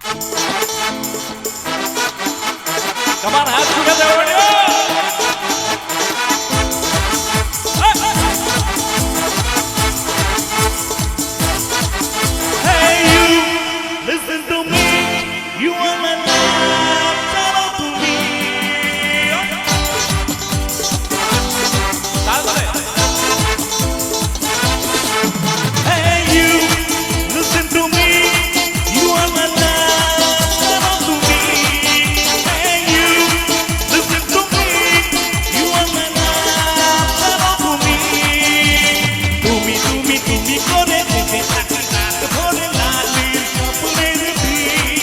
Come on, hands together, everybody. Hey, you, listen to me. You are my love, follow to me. Hey, you, listen to me. You are my love, follow to me. Hey, you, listen to me. You are my love, follow to me. তুমি করে থেকে থাকি রাত ভরে লালির স্বপ্নের বীজ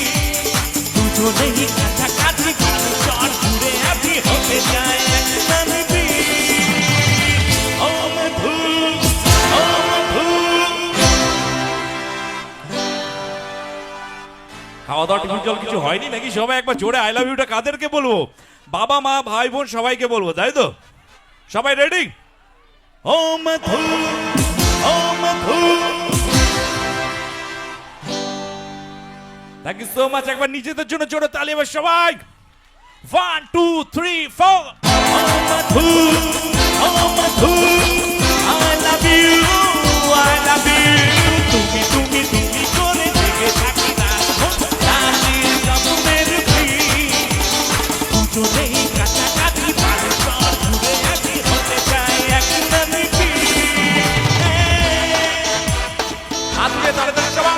দুজনেই কাছাকাছি কারো চর ঘুরে আছি হতে যায় একসাথে ও মধু ও মধু। খাওয়া দাওয়া টিফিন জল কিছু হয়নি নাকি? সবাই একবার জোরে আই লাভ ইউটা কাদেরকে বলবো? বাবা মা ভাই বোন সবাইকে বলবো, তাই তো? সবাই রেডি? ও মধু ও মধু। Thank you so much. একবার নিজেদের জন্য জোরে তালি এবার সবাই। 1 2 3 4। ও মধু ও মধু, I love you I love you. তুমি করে থেকে থাকি রাত ভরে লালির স্বপ্নের বীজ দুজনেই কাছাকাছি ভালো চর ঘুরে আছি হতে চাই একসাথে হাত দিয়ে তাড়াতাড়ি সবাই।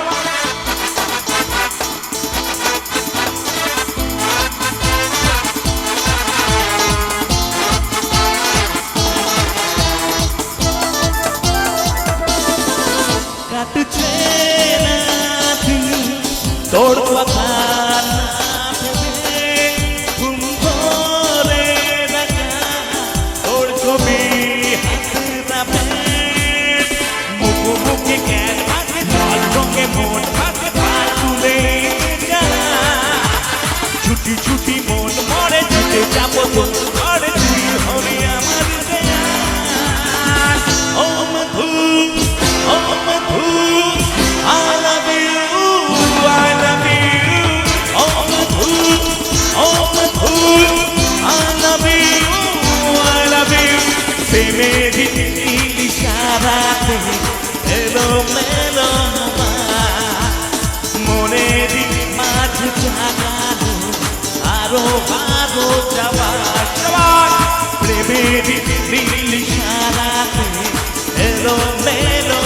কাটছে রাত তোর কথা না ভেবে, ঘুম ভরে দেখা তোর ছবি হাতে রাখে, মুখোমুখি জ্ঞান থাকে জল রঙে মন থাকে ভার তুলে ছুটি ছুটি মন মরে যেতে যাবো তোর ঘরে, তুই হবি আমার জান। ও মধু ও মধু, I love you I love you। ও মধু ও মধু, I love you I love you। প্রেমের ইশারাতে এলো মেলো মনের মাঝ জাগানো আরো ভালো যাবার, প্রেমের ইশারাতে এলো মেলো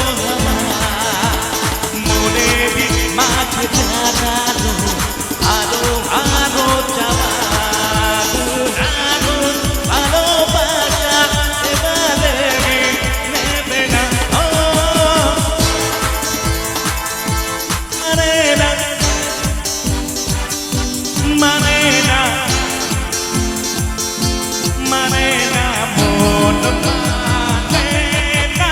মনের মাঝ জাগানো আরো ভালো যাবার, আগুন ভালোবাসা এবারে নেবে না। ও মানে না মানে না মানে না মন মানে না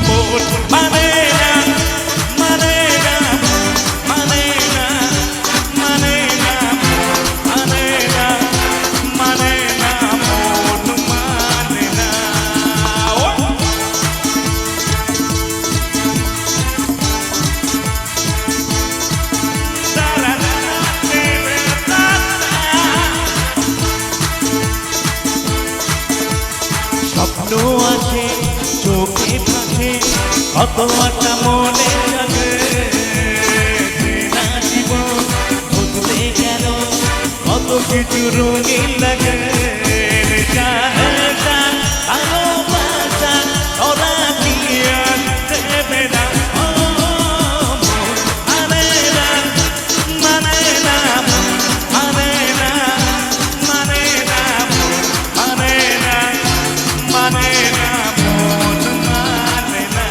মন মানে না মানে না মানে না মানে না মানে না মানে না মন মানে না। ও স্বপ্ন আছে চোখে থাকে কত একটা মনে থাকে, জীবন বদলে গেল কত কিছু রঙিন লাগে, ভালোবাসা ওরা কি আর দেবে না। ও মানে না মানে না মানে না মানে না মানে না মানে না মন মানে না।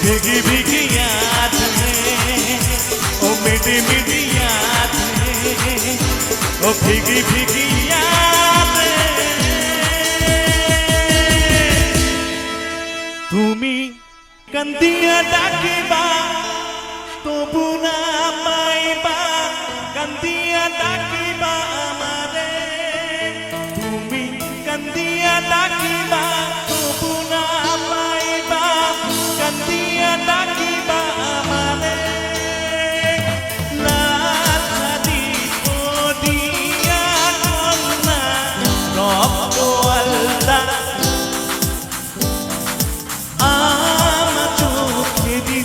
भीगी भीगी याद है ओ मीठी मीठी याद है ओ भीगी भीगी याद है তুমি কান্দিয়া ডাকিবা তবু না পাইবা কান্দিয়া ডাকিবা আমারে তুমি কান্দিয়া ডাকিবা তবু না পাইবা কান্দিয়া ডাকিবা আমারে লালি ওদিয়া কন্যা রক্ত আলদা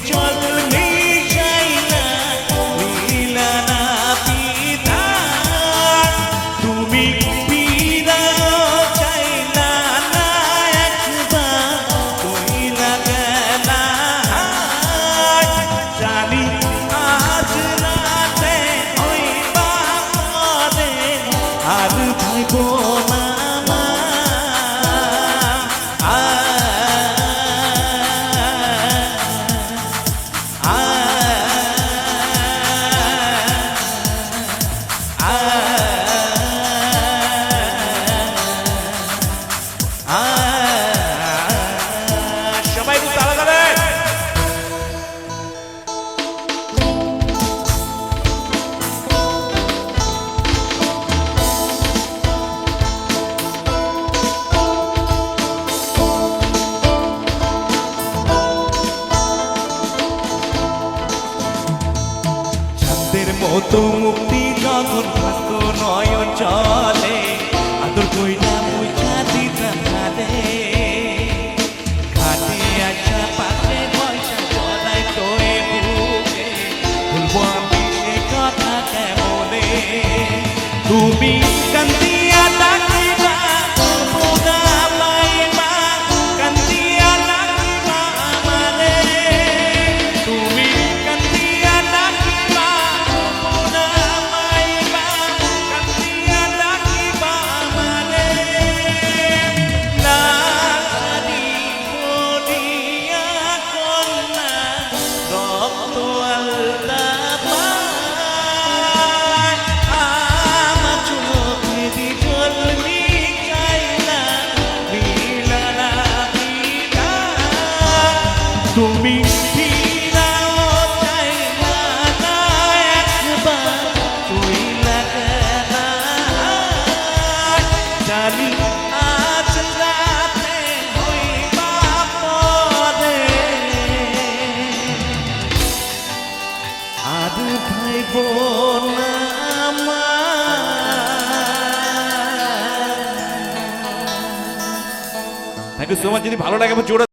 জল মিশাইলা লীলা না পিতা তুমি পিরাও চাইলা না একবার কইলা গেলা জানি আজ রাতে হইবা পরে আর ভাইব না সবাই একটু তালা দেবেন চাঁদের মতো মুক্তি যখন ভাস্ত নয়ন চলে আদর কইরা মুইছা দিতা কাঁদে ঘাটে আসা পাশে পয়সা চলাই তোয়ে বুকে বলবো আমি সে কথা কেমনে তুমি কান্দিয়া ডাকিবা তবু না পাইবা কান্দিয়া ডাকিবা আমারে তুমি কান্দিয়া ডাকিবা তবু না পাইবা কান্দিয়া ডাকিবা আমারে লালি ওদিয়া কন্যা রক্ত আলদা পায় আমার চোখে দি জল মিশাইলা লীলা না পিতা তুমি ফিরাও চাইলা না একবার কইলা গেলা জানি আজ রাতে হইবা পরে আর ভাইব না থ্যাংক ইউ সো মাচ। যদি ভালো লাগে জোরে